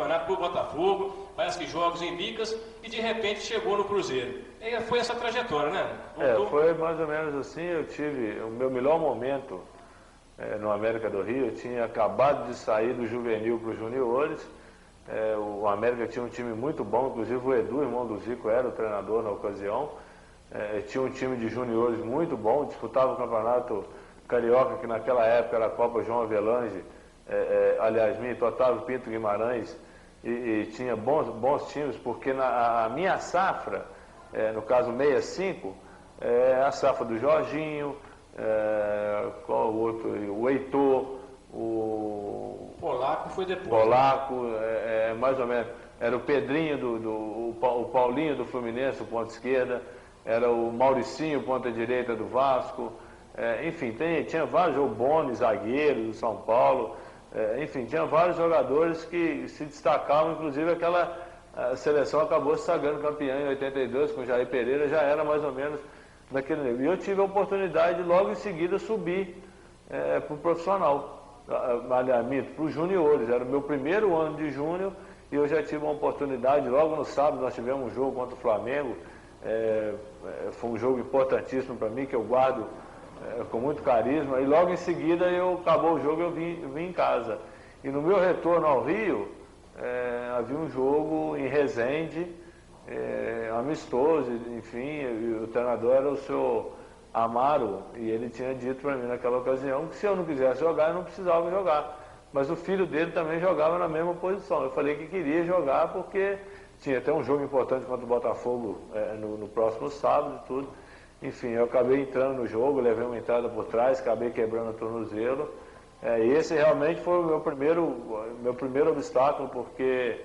campeonato por Botafogo, parece que jogos em bicas, e de repente chegou no Cruzeiro. E foi essa trajetória, né? Foi mais ou menos assim. Eu tive o meu melhor momento no América do Rio. Eu tinha acabado de sair do juvenil para os juniores. O América tinha um time muito bom, inclusive o Edu, irmão do Zico, era o treinador na ocasião. Tinha um time de juniores muito bom, disputava o campeonato carioca, que naquela época era a Copa João Avelange, aliás, Otávio Pinto Guimarães, e tinha bons times, porque a minha safra, no caso 65, a safra do Jorginho, qual o outro, o Heitor, o Polaco foi depois. Polaco, mais ou menos, era o Pedrinho, o Paulinho do Fluminense, o ponta esquerda, era o Mauricinho, ponta direita do Vasco, enfim, tinha vários, o Boni, zagueiro do São Paulo, enfim, tinha vários jogadores que se destacavam, inclusive a seleção acabou se sagrando campeã em 82, com o Jair Pereira, já era mais ou menos naquele nível. E eu tive a oportunidade de logo em seguida subir para o profissional, para os juniores. Era o meu primeiro ano de júnior e eu já tive uma oportunidade. Logo no sábado nós tivemos um jogo contra o Flamengo, foi um jogo importantíssimo para mim, que eu guardo com muito carisma, e logo em seguida acabou o jogo, eu vim em casa. E no meu retorno ao Rio, havia um jogo em Resende, amistoso, enfim, e o treinador era o senhor Amaro, e ele tinha dito para mim naquela ocasião que se eu não quisesse jogar, eu não precisava jogar. Mas o filho dele também jogava na mesma posição. Eu falei que queria jogar porque tinha até um jogo importante contra o Botafogo no próximo sábado e tudo. Enfim, eu acabei entrando no jogo, levei uma entrada por trás, acabei quebrando o tornozelo. E esse realmente foi o meu primeiro obstáculo, porque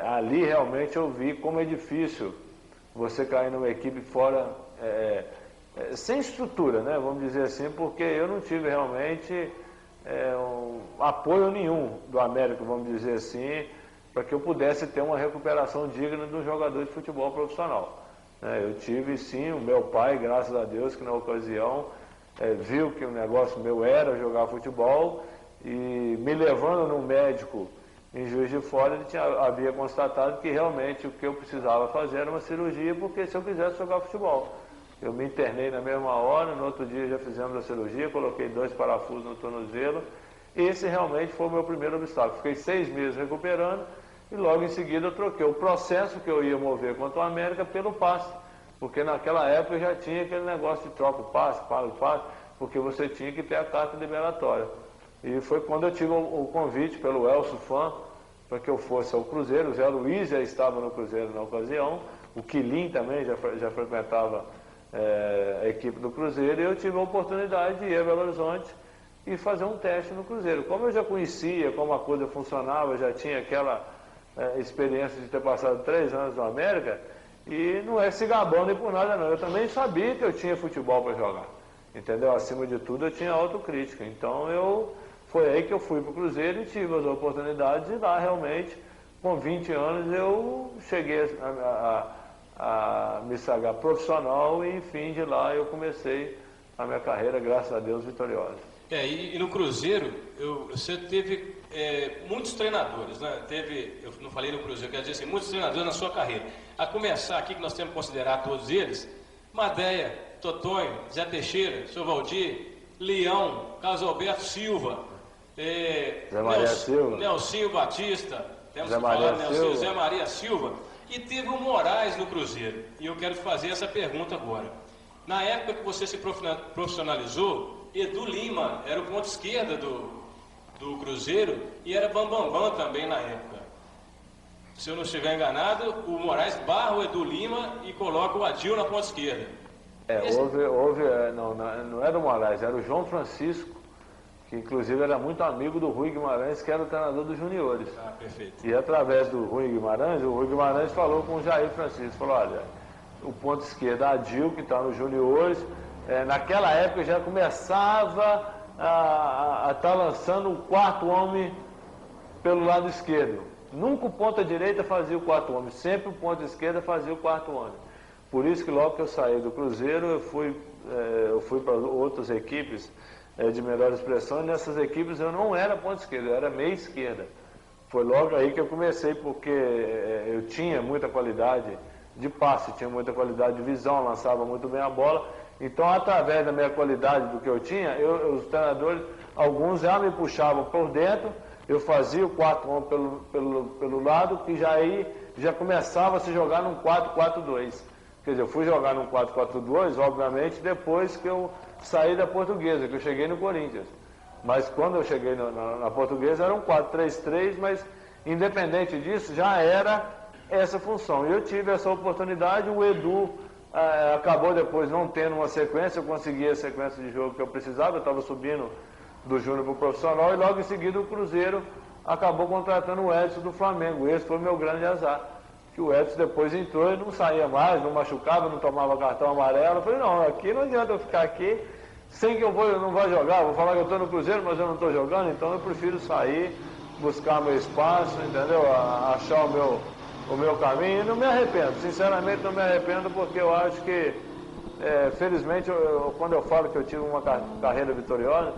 ali realmente eu vi como é difícil você cair numa equipe fora, sem estrutura, né? Vamos dizer assim, porque eu não tive realmente apoio nenhum do América, vamos dizer assim, para que eu pudesse ter uma recuperação digna de um jogador de futebol profissional. Eu tive sim o meu pai, graças a Deus, que na ocasião viu que o negócio meu era jogar futebol, e me levando num médico em Juiz de Fora, ele havia constatado que realmente o que eu precisava fazer era uma cirurgia, porque se eu quisesse jogar futebol. Eu me internei na mesma hora, no outro dia já fizemos a cirurgia, coloquei 2 parafusos no tornozelo. Esse realmente foi o meu primeiro obstáculo. Fiquei 6 meses recuperando e logo em seguida eu troquei o processo que eu ia mover contra o América pelo passe, porque naquela época já tinha aquele negócio de troca o passe, paga o passe, porque você tinha que ter a carta liberatória. E foi quando eu tive o convite pelo Elcio Fã para que eu fosse ao Cruzeiro. O Zé Luiz já estava no Cruzeiro na ocasião, o Quilim também já frequentava a equipe do Cruzeiro, e eu tive a oportunidade de ir a Belo Horizonte e fazer um teste no Cruzeiro. Como eu já conhecia como a coisa funcionava, já tinha aquela experiência de ter passado 3 anos no América, e não é se gabando nem por nada não, eu também sabia que eu tinha futebol para jogar, entendeu? Acima de tudo eu tinha autocrítica, então foi aí que eu fui para o Cruzeiro e tive as oportunidades, e lá realmente, com 20 anos, eu cheguei a me sagrar profissional, e enfim, de lá eu comecei a minha carreira, graças a Deus, vitoriosa. E no Cruzeiro, você teve muitos treinadores, né? Eu não falei no Cruzeiro, quer dizer assim, muitos treinadores na sua carreira. A começar aqui, que nós temos que considerar todos eles: Madeia, Totonho, Zé Teixeira, Sr. Valdir, Leão, Carlos Alberto Silva, Nelsinho Batista, temos que falar Nelsinho, Zé Maria Silva, e teve o Moraes no Cruzeiro. E eu quero fazer essa pergunta agora. Na época que você se profissionalizou, Edu Lima era o ponto esquerda do Cruzeiro e era Bambambam também na época. Se eu não estiver enganado, o Moraes barra o Edu Lima e coloca o Adil na ponta esquerda. Não era o Moraes, era o João Francisco, que inclusive era muito amigo do Rui Guimarães, que era o treinador dos juniores. Ah, perfeito. E através do Rui Guimarães falou com o Jair Francisco, falou: olha, o ponto esquerdo Adil, que está nos juniores, naquela época já começava a estar lançando o 4º homem pelo lado esquerdo. Nunca o ponta direita fazia o 4º homem, sempre o ponta esquerda fazia o 4º homem. Por isso que logo que eu saí do Cruzeiro, eu fui para outras equipes de melhor expressão, e nessas equipes eu não era ponta esquerda, eu era meia esquerda. Foi logo aí que eu comecei, porque eu tinha muita qualidade de passe, tinha muita qualidade de visão, lançava muito bem a bola. Então, através da minha qualidade, do que eu tinha, os treinadores, alguns já me puxavam por dentro, eu fazia o 4-1 pelo lado, que já começava a se jogar num 4-4-2. Quer dizer, eu fui jogar num 4-4-2, obviamente, depois que eu saí da Portuguesa, que eu cheguei no Corinthians. Mas quando eu cheguei na Portuguesa era um 4-3-3, mas independente disso, já era essa função. E eu tive essa oportunidade, o Edu acabou depois não tendo uma sequência, eu consegui a sequência de jogo que eu precisava, eu estava subindo do júnior para o profissional, e logo em seguida o Cruzeiro acabou contratando o Edson do Flamengo. Esse foi o meu grande azar, que o Edson depois entrou e não saía mais, não machucava, não tomava cartão amarelo. Eu falei, não, aqui não adianta eu ficar aqui, sem que eu não vou jogar, vou falar que eu estou no Cruzeiro, mas eu não estou jogando, então eu prefiro sair, buscar meu espaço, entendeu? Achar o meu caminho, e não me arrependo, sinceramente não me arrependo, porque eu acho que, felizmente, quando eu falo que eu tive uma carreira vitoriosa,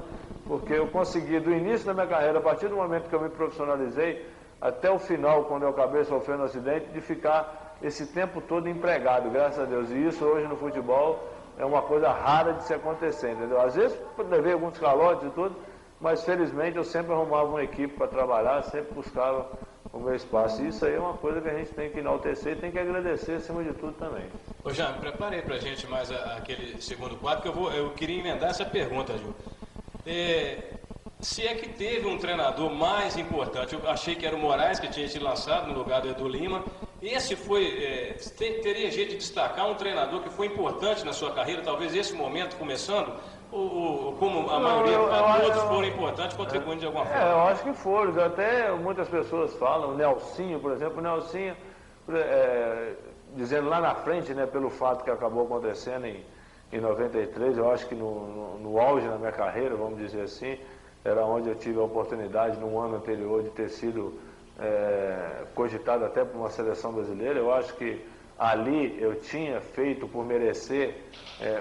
porque eu consegui, do início da minha carreira, a partir do momento que eu me profissionalizei, até o final, quando eu acabei sofrendo um acidente, de ficar esse tempo todo empregado, graças a Deus. E isso hoje no futebol é uma coisa rara de se acontecer, entendeu? Às vezes levei alguns calotes e tudo, mas felizmente eu sempre arrumava uma equipe para trabalhar, sempre buscava o meu espaço. E isso aí é uma coisa que a gente tem que enaltecer e tem que agradecer acima de tudo também. Ô Jaime, preparei pra gente mais aquele segundo quadro, que eu queria emendar essa pergunta, Ju. Se é que teve um treinador mais importante, eu achei que era o Moraes que tinha sido lançado no lugar do Edu Lima. Esse foi, teria jeito de destacar um treinador que foi importante na sua carreira, talvez esse momento começando, ou como a maioria, todos foram importantes, contribuindo de alguma forma? Eu acho que foram, até muitas pessoas falam, o Nelsinho, por exemplo, o Nelsinho, dizendo lá na frente, né, pelo fato que acabou acontecendo em 93, eu acho que no auge da minha carreira, vamos dizer assim, era onde eu tive a oportunidade, no ano anterior, de ter sido cogitado até por uma seleção brasileira. Eu acho que ali eu tinha feito por merecer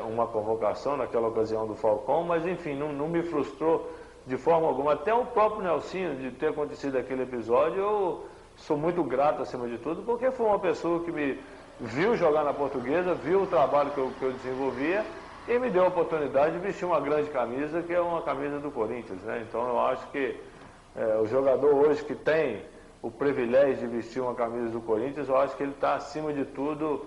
uma convocação naquela ocasião do Falcão, mas enfim, não me frustrou de forma alguma. Até o próprio Nelsinho, de ter acontecido aquele episódio, eu sou muito grato acima de tudo, porque foi uma pessoa que me viu jogar na Portuguesa, viu o trabalho que eu desenvolvia e me deu a oportunidade de vestir uma grande camisa, que é uma camisa do Corinthians, né? Então eu acho que o jogador hoje que tem o privilégio de vestir uma camisa do Corinthians, eu acho que ele está acima de tudo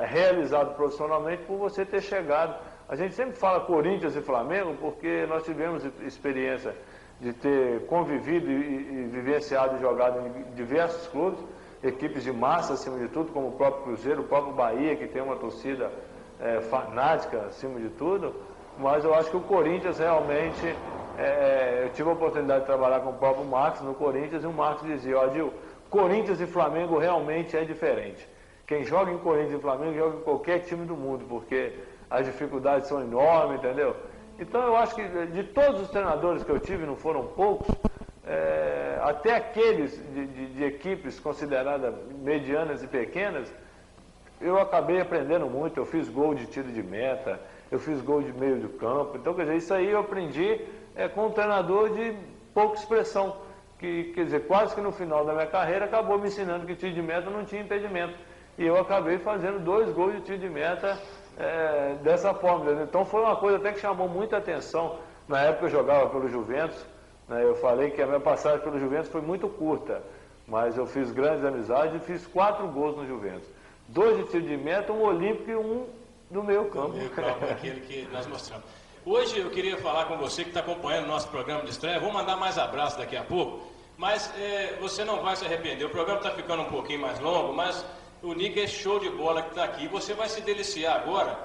realizado profissionalmente por você ter chegado. A gente sempre fala Corinthians e Flamengo porque nós tivemos experiência de ter convivido e vivenciado e jogado em diversos clubes, equipes de massa acima de tudo, como o próprio Cruzeiro, o próprio Bahia, que tem uma torcida fanática acima de tudo, mas eu acho que o Corinthians realmente, eu tive a oportunidade de trabalhar com o próprio Marcos no Corinthians, e o Marcos dizia, ó, Gil, Corinthians e Flamengo realmente é diferente. Quem joga em Corinthians e Flamengo joga em qualquer time do mundo, porque as dificuldades são enormes, entendeu? Então eu acho que de todos os treinadores que eu tive, não foram poucos, até aqueles de equipes consideradas medianas e pequenas, eu acabei aprendendo muito. Eu fiz gol de tiro de meta, eu fiz gol de meio do campo. Então, quer dizer, isso aí eu aprendi com um treinador de pouca expressão, que, quer dizer, quase que no final da minha carreira acabou me ensinando que tiro de meta não tinha impedimento. E eu acabei fazendo 2 gols de tiro de meta dessa forma. Entendeu? Então foi uma coisa até que chamou muita atenção. Na época eu jogava pelo Juventus, né, eu falei que a minha passagem pelo Juventus foi muito curta, mas eu fiz grandes amizades e fiz 4 gols no Juventus. 2 de tiro de meta, um olímpico e um no meio campo. Aquele que nós mostramos. Hoje eu queria falar com você que está acompanhando o nosso programa de estreia. Vou mandar mais abraços daqui a pouco, mas você não vai se arrepender. O programa está ficando um pouquinho mais longo, mas o Nick é show de bola que está aqui. Você vai se deliciar agora.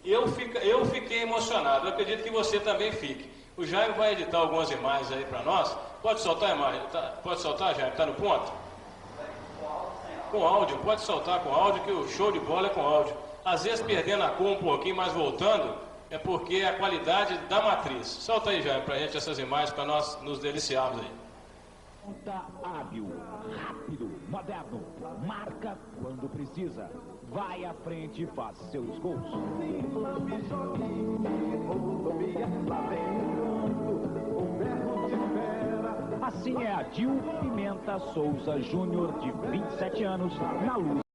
Eu fiquei emocionado, eu acredito que você também fique. O Jaime vai editar algumas imagens aí para nós. Pode soltar a imagem? Pode soltar, Jaime? Está no ponto? Com áudio, pode soltar com áudio, que o show de bola é com áudio. Às vezes perdendo a cor um pouquinho, mas voltando, é porque é a qualidade da matriz. Solta aí, Jaime, pra gente essas imagens, para nós nos deliciarmos aí. Ponta hábil, rápido, moderno, marca quando precisa. Vai à frente e faz seus gols. Assim é Adil Pimenta Souza Júnior, de 27 anos, na Luz.